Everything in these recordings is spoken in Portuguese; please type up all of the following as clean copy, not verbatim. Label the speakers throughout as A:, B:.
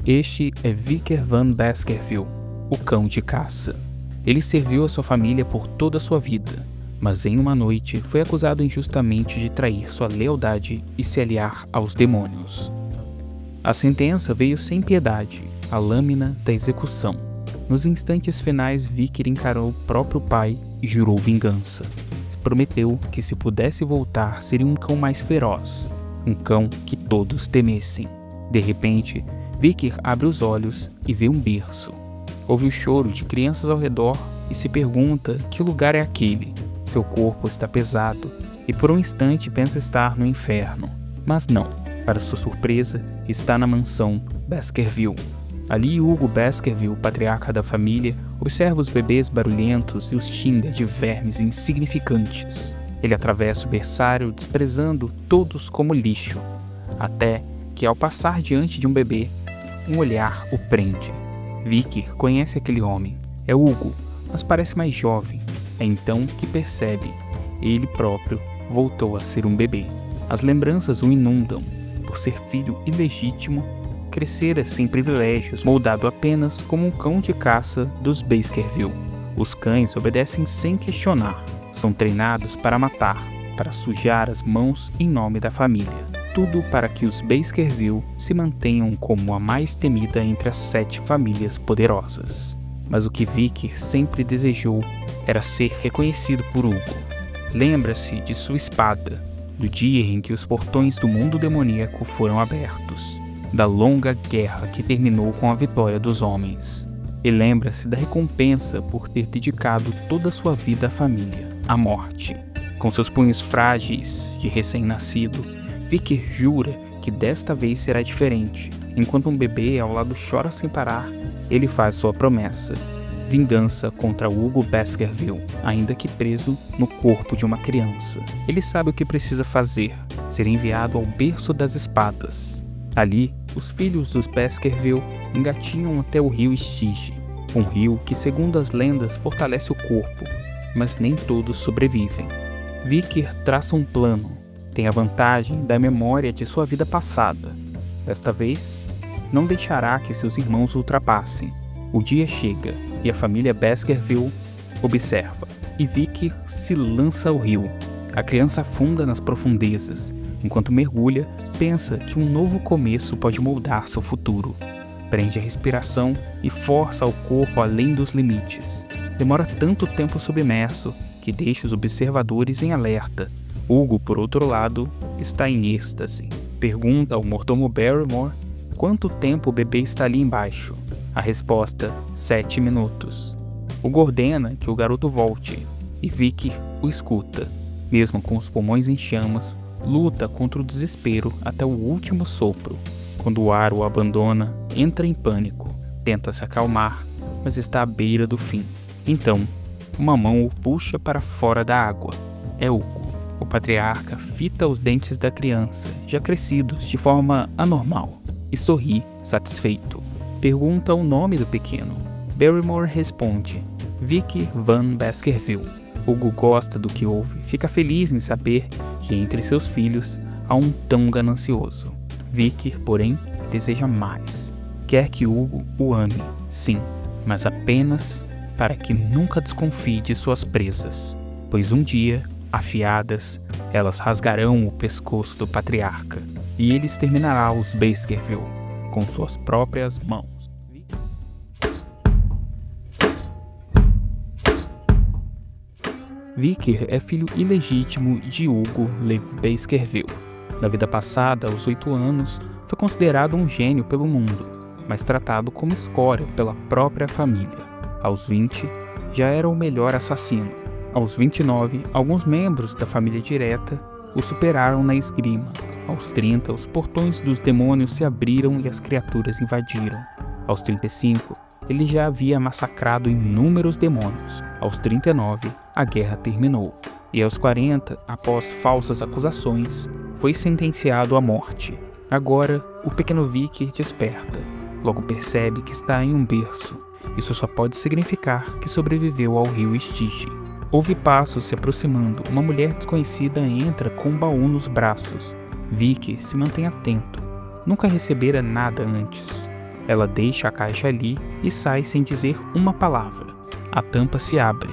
A: Este é Vickers Van Baskerville, o cão de caça. Ele serviu a sua família por toda a sua vida, mas em uma noite foi acusado injustamente de trair sua lealdade e se aliar aos demônios. A sentença veio sem piedade, a lâmina da execução. Nos instantes finais, Vicker encarou o próprio pai e jurou vingança. Prometeu que se pudesse voltar seria um cão mais feroz, um cão que todos temessem. De repente, Vicker abre os olhos e vê um berço. Ouve o choro de crianças ao redor e se pergunta que lugar é aquele. Seu corpo está pesado e por um instante pensa estar no inferno. Mas não, para sua surpresa, está na mansão Baskerville. Ali Hugo Baskerville, o patriarca da família, observa os bebês barulhentos e os xinga de vermes insignificantes. Ele atravessa o berçário desprezando todos como lixo, até que ao passar diante de um bebê, um olhar o prende. Vicker conhece aquele homem. É Hugo, mas parece mais jovem. É então que percebe. Ele próprio voltou a ser um bebê. As lembranças o inundam. Por ser filho ilegítimo, crescera sem privilégios, moldado apenas como um cão de caça dos Baskerville. Os cães obedecem sem questionar. São treinados para matar, para sujar as mãos em nome da família. Tudo para que os Baskerville se mantenham como a mais temida entre as 7 famílias poderosas. Mas o que Vicker sempre desejou era ser reconhecido por Hugo. Lembra-se de sua espada, do dia em que os portões do mundo demoníaco foram abertos, da longa guerra que terminou com a vitória dos homens. E lembra-se da recompensa por ter dedicado toda a sua vida à família, à morte. Com seus punhos frágeis de recém-nascido, Vicker jura que desta vez será diferente. Enquanto um bebê ao lado chora sem parar, ele faz sua promessa. Vingança contra Hugo Baskerville, ainda que preso no corpo de uma criança. Ele sabe o que precisa fazer, ser enviado ao berço das espadas. Ali, os filhos dos Baskerville engatinham até o rio Styx, um rio que, segundo as lendas, fortalece o corpo, mas nem todos sobrevivem. Vicker traça um plano. Tem a vantagem da memória de sua vida passada. Desta vez, não deixará que seus irmãos o ultrapassem. O dia chega e a família Baskerville observa. E Vicker se lança ao rio. A criança afunda nas profundezas. Enquanto mergulha, pensa que um novo começo pode moldar seu futuro. Prende a respiração e força o corpo além dos limites. Demora tanto tempo submerso que deixa os observadores em alerta. Hugo, por outro lado, está em êxtase. Pergunta ao mordomo Barrymore quanto tempo o bebê está ali embaixo. A resposta: 7 minutos. Hugo ordena que o garoto volte, e Vicker o escuta. Mesmo com os pulmões em chamas, luta contra o desespero até o último sopro. Quando o ar o abandona, entra em pânico. Tenta se acalmar, mas está à beira do fim. Então, uma mão o puxa para fora da água. É Hugo. O patriarca fita os dentes da criança, já crescidos de forma anormal, e sorri, satisfeito. Pergunta o nome do pequeno. Barrymore responde: Vicker Van Baskerville. Hugo gosta do que ouve, fica feliz em saber que entre seus filhos há um tão ganancioso. Vicker, porém, deseja mais. Quer que Hugo o ame, sim, mas apenas para que nunca desconfie de suas presas, pois um dia, afiadas, elas rasgarão o pescoço do patriarca, e ele exterminará os Baskerville com suas próprias mãos. Vicker é filho ilegítimo de Hugo Lev Baskerville. Na vida passada, aos 8 anos, foi considerado um gênio pelo mundo, mas tratado como escória pela própria família. Aos 20, já era o melhor assassino. Aos 29, alguns membros da família direta o superaram na esgrima. Aos 30, os portões dos demônios se abriram e as criaturas invadiram. Aos 35, ele já havia massacrado inúmeros demônios. Aos 39, a guerra terminou. E aos 40, após falsas acusações, foi sentenciado à morte. Agora, o pequeno Vicker desperta. Logo percebe que está em um berço. Isso só pode significar que sobreviveu ao rio Styx. Ouve passos se aproximando. Uma mulher desconhecida entra com um baú nos braços. Vicker se mantém atento. Nunca recebera nada antes. Ela deixa a caixa ali e sai sem dizer uma palavra. A tampa se abre.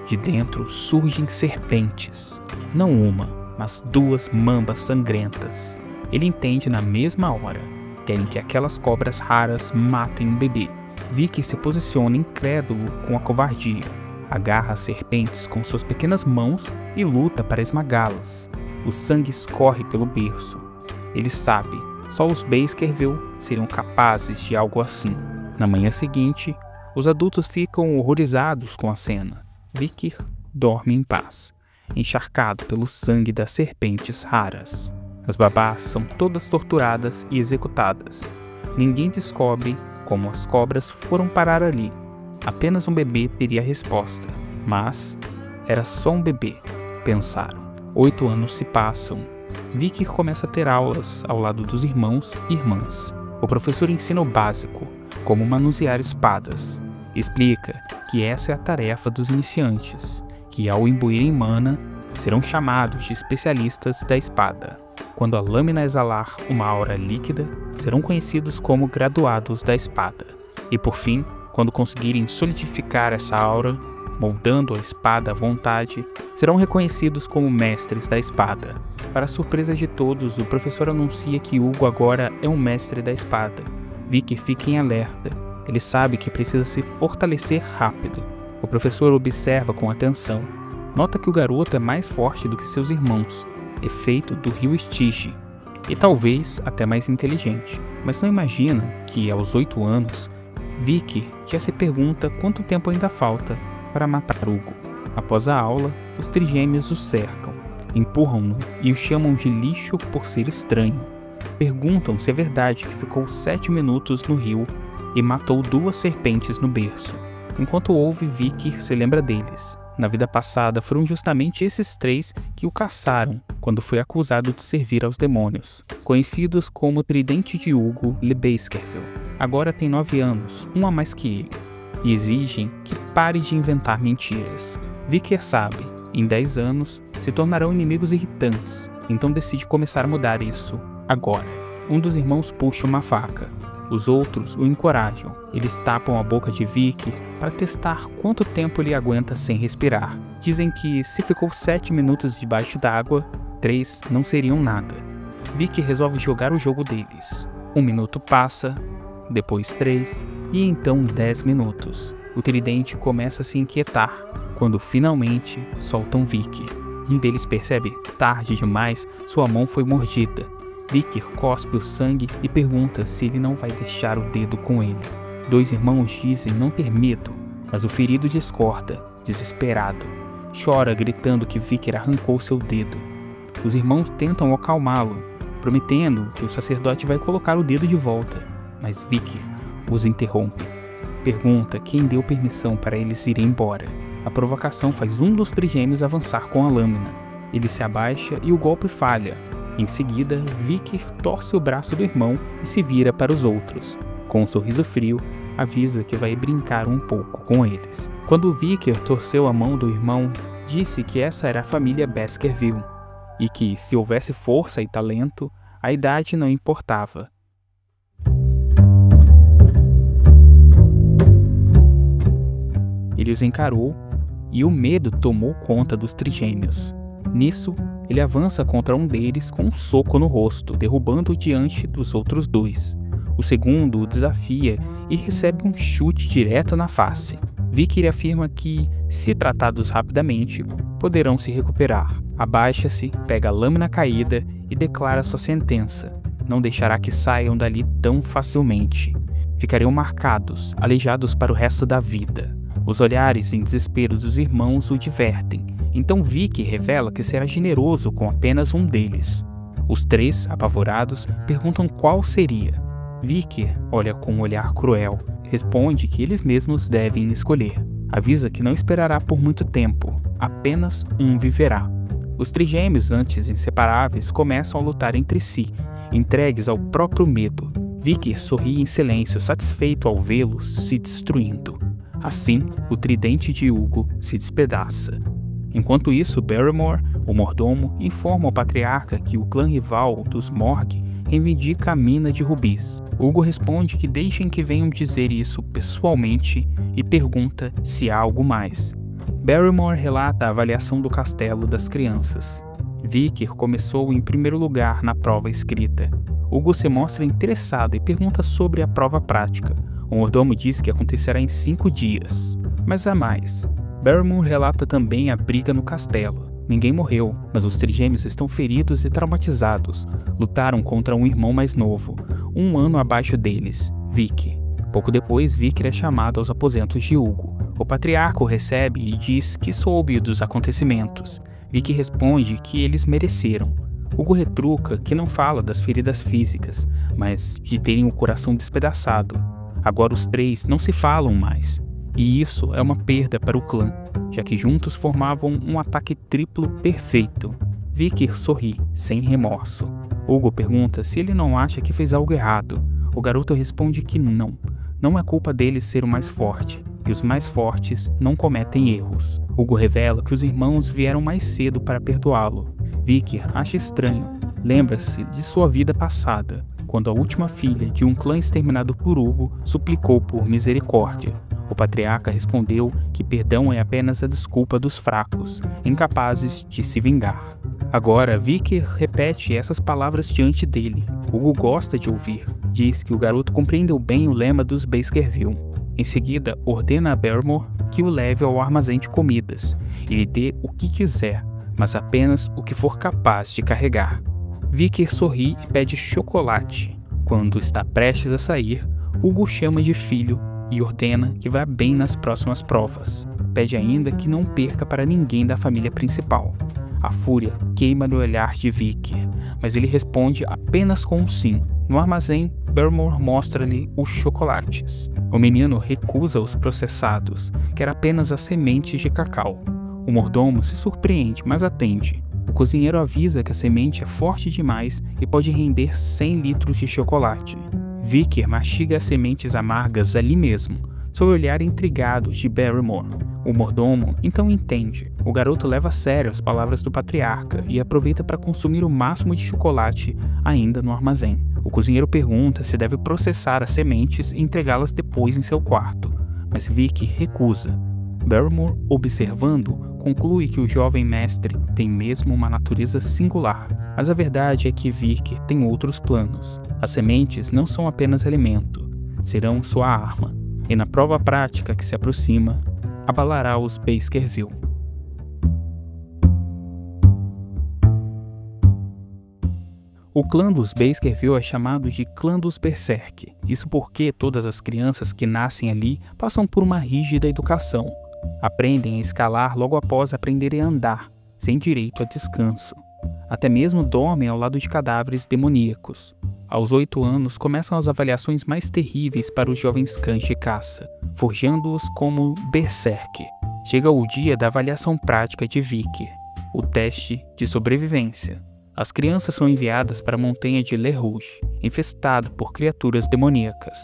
A: De dentro surgem serpentes. Não uma, mas 2 mambas sangrentas. Ele entende na mesma hora. Querem que aquelas cobras raras matem um bebê. Vicky se posiciona incrédulo com a covardia. Agarra as serpentes com suas pequenas mãos e luta para esmagá-las. O sangue escorre pelo berço. Ele sabe, só os Baskerville seriam capazes de algo assim. Na manhã seguinte, os adultos ficam horrorizados com a cena. Vicky dorme em paz, encharcado pelo sangue das serpentes raras. As babás são todas torturadas e executadas. Ninguém descobre como as cobras foram parar ali. Apenas um bebê teria a resposta. Mas era só um bebê, pensaram. 8 anos se passam. Vicky começa a ter aulas ao lado dos irmãos e irmãs. O professor ensina o básico, como manusear espadas. Explica que essa é a tarefa dos iniciantes, que ao imbuírem mana, serão chamados de especialistas da espada. Quando a lâmina exalar uma aura líquida, serão conhecidos como graduados da espada. E por fim, quando conseguirem solidificar essa aura, moldando a espada à vontade, serão reconhecidos como mestres da espada. Para a surpresa de todos, o professor anuncia que Hugo agora é um mestre da espada. Vicky fica em alerta. Ele sabe que precisa se fortalecer rápido. O professor observa com atenção. Nota que o garoto é mais forte do que seus irmãos, efeito do rio Stygia, e talvez até mais inteligente. Mas não imagina que, aos 8 anos, Vicky já se pergunta quanto tempo ainda falta para matar Hugo. Após a aula, os trigêmeos o cercam, empurram-no e o chamam de lixo por ser estranho. Perguntam se é verdade que ficou 7 minutos no rio e matou 2 serpentes no berço. Enquanto ouve, Vicky se lembra deles. Na vida passada, foram justamente esses 3 que o caçaram quando foi acusado de servir aos demônios, conhecidos como Tridente de Hugo Le Baskerville. Agora tem 9 anos, um a mais que ele, e exigem que pare de inventar mentiras. Vicky sabe, em 10 anos, se tornarão inimigos irritantes, então decide começar a mudar isso agora. Um dos irmãos puxa uma faca. Os outros o encorajam. Eles tapam a boca de Vicky para testar quanto tempo ele aguenta sem respirar. Dizem que se ficou 7 minutos debaixo d'água, 3 não seriam nada. Vicky resolve jogar o jogo deles. 1 minuto passa, depois 3 e então 10 minutos. O tridente começa a se inquietar quando finalmente soltam Vicky. Um deles percebe, tarde demais, sua mão foi mordida. Vicky cospe o sangue e pergunta se ele não vai deixar o dedo com ele. 2 irmãos dizem não ter medo, mas o ferido discorda, desesperado. Chora gritando que Vicky arrancou seu dedo. Os irmãos tentam acalmá-lo, prometendo que o sacerdote vai colocar o dedo de volta, mas Vicky os interrompe. Pergunta quem deu permissão para eles irem embora. A provocação faz um dos trigêmeos avançar com a lâmina. Ele se abaixa e o golpe falha. Em seguida, Vicky torce o braço do irmão e se vira para os outros. Com um sorriso frio, avisa que vai brincar um pouco com eles. Quando Vicky torceu a mão do irmão, disse que essa era a família Baskerville e que, se houvesse força e talento, a idade não importava. Ele os encarou e o medo tomou conta dos trigêmeos. Nisso, ele avança contra um deles com um soco no rosto, derrubando-o diante dos outros 2. O segundo o desafia e recebe um chute direto na face. Vicky afirma que, se tratados rapidamente, poderão se recuperar. Abaixa-se, pega a lâmina caída e declara sua sentença. Não deixará que saiam dali tão facilmente. Ficariam marcados, aleijados para o resto da vida. Os olhares em desespero dos irmãos o divertem. Então Vicky revela que será generoso com apenas um deles. Os 3, apavorados, perguntam qual seria. Vicky olha com um olhar cruel e responde que eles mesmos devem escolher. Avisa que não esperará por muito tempo, apenas um viverá. Os trigêmeos, antes inseparáveis, começam a lutar entre si, entregues ao próprio medo. Vicky sorri em silêncio, satisfeito ao vê-los se destruindo. Assim, o tridente de Hugo se despedaça. Enquanto isso, Barrymore O mordomo informa ao patriarca que o clã rival dos Morg reivindica a mina de rubis. Hugo responde que deixem que venham dizer isso pessoalmente e pergunta se há algo mais. Barrymore relata a avaliação do castelo das crianças. Vicker começou em primeiro lugar na prova escrita. Hugo se mostra interessado e pergunta sobre a prova prática. O mordomo diz que acontecerá em 5 dias. Mas há mais. Barrymore relata também a briga no castelo. Ninguém morreu, mas os trigêmeos estão feridos e traumatizados. Lutaram contra um irmão mais novo, 1 ano abaixo deles, Vicky. Pouco depois, Vicker é chamado aos aposentos de Hugo. O patriarca o recebe e diz que soube dos acontecimentos. Vicky responde que eles mereceram. Hugo retruca que não fala das feridas físicas, mas de terem o coração despedaçado. Agora os 3 não se falam mais. E isso é uma perda para o clã, já que juntos formavam um ataque triplo perfeito. Vicker sorri, sem remorso. Hugo pergunta se ele não acha que fez algo errado. O garoto responde que não. Não é culpa dele ser o mais forte, e os mais fortes não cometem erros. Hugo revela que os irmãos vieram mais cedo para perdoá-lo. Vicker acha estranho. Lembra-se de sua vida passada, quando a última filha de um clã exterminado por Hugo suplicou por misericórdia. O patriarca respondeu que perdão é apenas a desculpa dos fracos, incapazes de se vingar. Agora, Vicker repete essas palavras diante dele. Hugo gosta de ouvir. Diz que o garoto compreendeu bem o lema dos Baskerville. Em seguida, ordena a Barrymore que o leve ao armazém de comidas e lhe dê o que quiser, mas apenas o que for capaz de carregar. Vicker sorri e pede chocolate. Quando está prestes a sair, Hugo chama de filho e ordena que vá bem nas próximas provas. Pede ainda que não perca para ninguém da família principal. A fúria queima no olhar de Vicker, mas ele responde apenas com um sim. No armazém, Barrymore mostra-lhe os chocolates. O menino recusa os processados, quer apenas as sementes de cacau. O mordomo se surpreende, mas atende. O cozinheiro avisa que a semente é forte demais e pode render 100 litros de chocolate. Vicker mastiga as sementes amargas ali mesmo, sob o olhar intrigado de Barrymore. O mordomo então entende. O garoto leva a sério as palavras do patriarca e aproveita para consumir o máximo de chocolate ainda no armazém. O cozinheiro pergunta se deve processar as sementes e entregá-las depois em seu quarto, mas Vicky recusa. Barrymore, observando, conclui que o jovem mestre tem mesmo uma natureza singular. Mas a verdade é que Vicker tem outros planos. As sementes não são apenas alimento, serão sua arma, e na prova prática que se aproxima, abalará os Baskerville. O clã dos Baskerville é chamado de clã dos Berserk. Isso porque todas as crianças que nascem ali passam por uma rígida educação. Aprendem a escalar logo após aprenderem a andar, sem direito a descanso. Até mesmo dormem ao lado de cadáveres demoníacos. Aos 8 anos começam as avaliações mais terríveis para os jovens cães de caça, forjando-os como Berserk. Chega o dia da avaliação prática de Vicker, o teste de sobrevivência. As crianças são enviadas para a montanha de Le Rouge, infestada por criaturas demoníacas.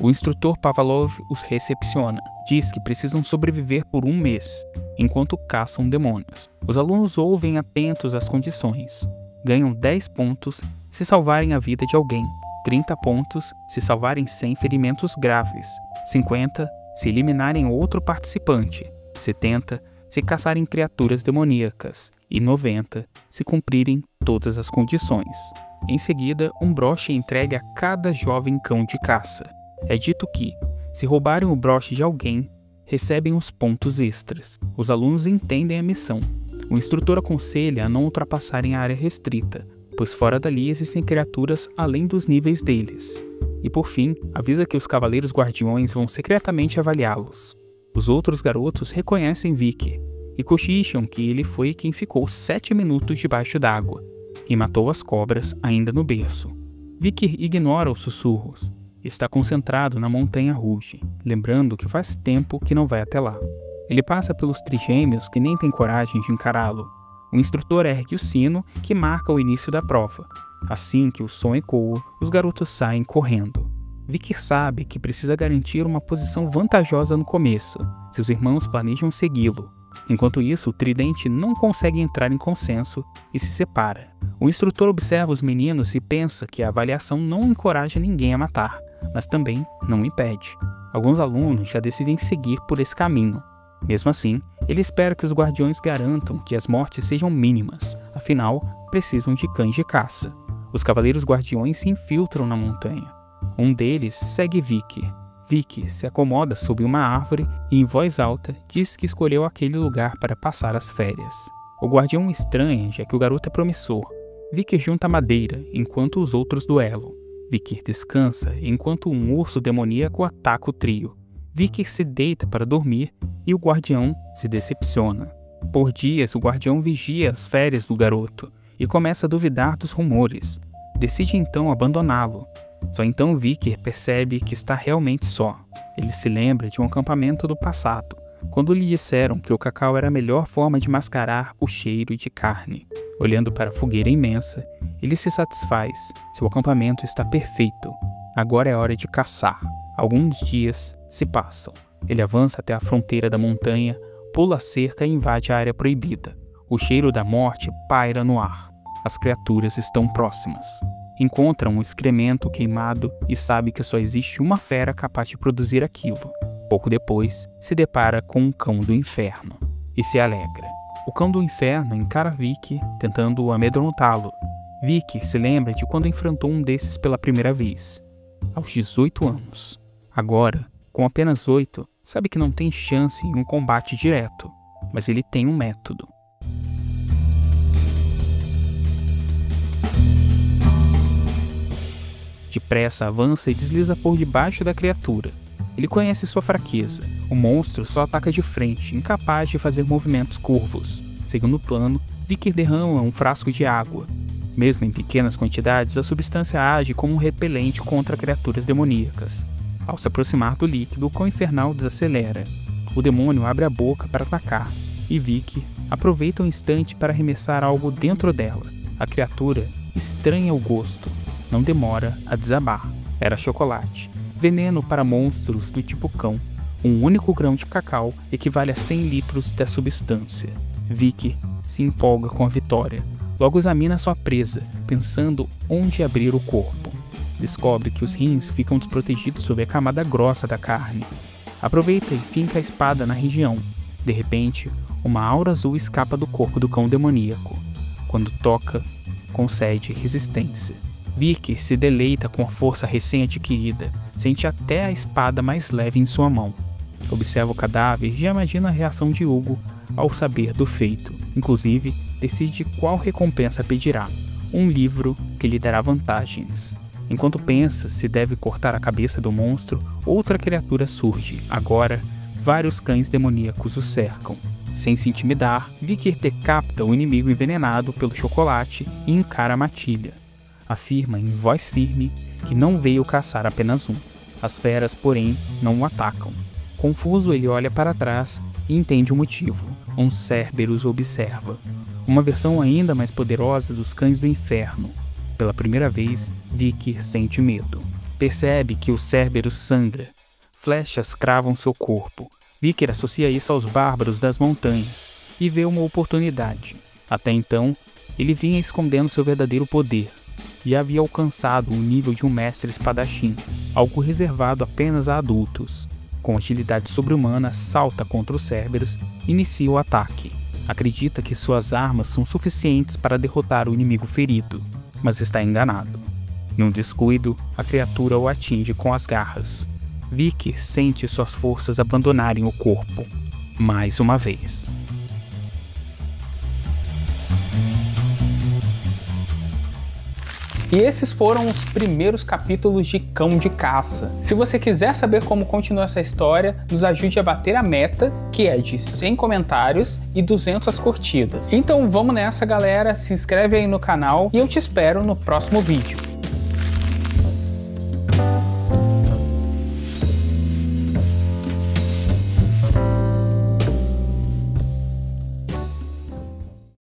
A: O instrutor Pavlov os recepciona. Diz que precisam sobreviver por 1 mês, enquanto caçam demônios. Os alunos ouvem atentos às condições. Ganham 10 pontos se salvarem a vida de alguém, 30 pontos se salvarem sem ferimentos graves, 50 se eliminarem outro participante, 70 se caçarem criaturas demoníacas e 90 se cumprirem todas as condições. Em seguida, um broche é entregue a cada jovem cão de caça. É dito que, se roubarem o broche de alguém, recebem os pontos extras. Os alunos entendem a missão. O instrutor aconselha a não ultrapassarem a área restrita, pois fora dali existem criaturas além dos níveis deles. E por fim, avisa que os cavaleiros guardiões vão secretamente avaliá-los. Os outros garotos reconhecem Vicky e cochicham que ele foi quem ficou 7 minutos debaixo d'água e matou as cobras ainda no berço. Vicky ignora os sussurros. Está concentrado na Montanha Rouge, lembrando que faz tempo que não vai até lá. Ele passa pelos trigêmeos que nem têm coragem de encará-lo. O instrutor ergue o sino que marca o início da prova. Assim que o som ecoa, os garotos saem correndo. Vicky sabe que precisa garantir uma posição vantajosa no começo. Seus irmãos planejam segui-lo, Enquanto isso, o tridente não consegue entrar em consenso e se separa. O instrutor observa os meninos e pensa que a avaliação não encoraja ninguém a matar, mas também não impede. Alguns alunos já decidem seguir por esse caminho. Mesmo assim, ele espera que os guardiões garantam que as mortes sejam mínimas, afinal, precisam de cães de caça. Os cavaleiros guardiões se infiltram na montanha. Um deles segue Vicky. Vicky se acomoda sob uma árvore e, em voz alta, diz que escolheu aquele lugar para passar as férias. O guardião estranha, já que o garoto é promissor. Vicky junta madeira, enquanto os outros duelam. Vicky descansa, enquanto um urso demoníaco ataca o trio. Vicky se deita para dormir e o guardião se decepciona. Por dias, o guardião vigia as férias do garoto e começa a duvidar dos rumores. Decide então abandoná-lo. Só então Vicky percebe que está realmente só. Ele se lembra de um acampamento do passado, quando lhe disseram que o cacau era a melhor forma de mascarar o cheiro de carne. Olhando para a fogueira imensa, ele se satisfaz. Seu acampamento está perfeito. Agora é hora de caçar. Alguns dias se passam. Ele avança até a fronteira da montanha, pula a cerca e invade a área proibida. O cheiro da morte paira no ar. As criaturas estão próximas. Encontra um excremento queimado e sabe que só existe uma fera capaz de produzir aquilo. Pouco depois, se depara com um cão do inferno e se alegra. O cão do inferno encara Vicky, tentando amedrontá-lo. Vicky se lembra de quando enfrentou um desses pela primeira vez, aos 18 anos. Agora, com apenas 8, sabe que não tem chance em um combate direto, mas ele tem um método. Depressa avança e desliza por debaixo da criatura. Ele conhece sua fraqueza. O monstro só ataca de frente, incapaz de fazer movimentos curvos. Segundo o plano, Vicky derrama um frasco de água. Mesmo em pequenas quantidades, a substância age como um repelente contra criaturas demoníacas. Ao se aproximar do líquido, o cão infernal desacelera. O demônio abre a boca para atacar, e Vicky aproveita um instante para arremessar algo dentro dela. A criatura estranha o gosto. Não demora a desabar. Era chocolate. Veneno para monstros do tipo cão. Um único grão de cacau equivale a 100 litros da substância. Vicky se empolga com a vitória. Logo examina sua presa, pensando onde abrir o corpo. Descobre que os rins ficam desprotegidos sob a camada grossa da carne. Aproveita e finca a espada na região. De repente, uma aura azul escapa do corpo do cão demoníaco. Quando toca, concede resistência. Vicky se deleita com a força recém-adquirida, sente até a espada mais leve em sua mão. Observa o cadáver e já imagina a reação de Hugo ao saber do feito. Inclusive, decide qual recompensa pedirá. Um livro que lhe dará vantagens. Enquanto pensa se deve cortar a cabeça do monstro, outra criatura surge. Agora, vários cães demoníacos o cercam. Sem se intimidar, Vicky decapita o inimigo envenenado pelo chocolate e encara a matilha. Afirma em voz firme que não veio caçar apenas um. As feras, porém, não o atacam. Confuso, ele olha para trás e entende o motivo. Um Cerberus o observa. Uma versão ainda mais poderosa dos cães do inferno. Pela primeira vez, Vicky sente medo. Percebe que o Cerberus sangra. Flechas cravam seu corpo. Vicky associa isso aos bárbaros das montanhas e vê uma oportunidade. Até então, ele vinha escondendo seu verdadeiro poder. E havia alcançado o nível de um mestre espadachim, algo reservado apenas a adultos. Com agilidade sobre-humana, salta contra os Cerberus e inicia o ataque. Acredita que suas armas são suficientes para derrotar o inimigo ferido, mas está enganado. Num descuido, a criatura o atinge com as garras. Vicky sente suas forças abandonarem o corpo, mais uma vez.
B: E esses foram os primeiros capítulos de Cão de Caça. Se você quiser saber como continua essa história, nos ajude a bater a meta, que é de 100 comentários e 200 curtidas. Então vamos nessa, galera, se inscreve aí no canal e eu te espero no próximo vídeo.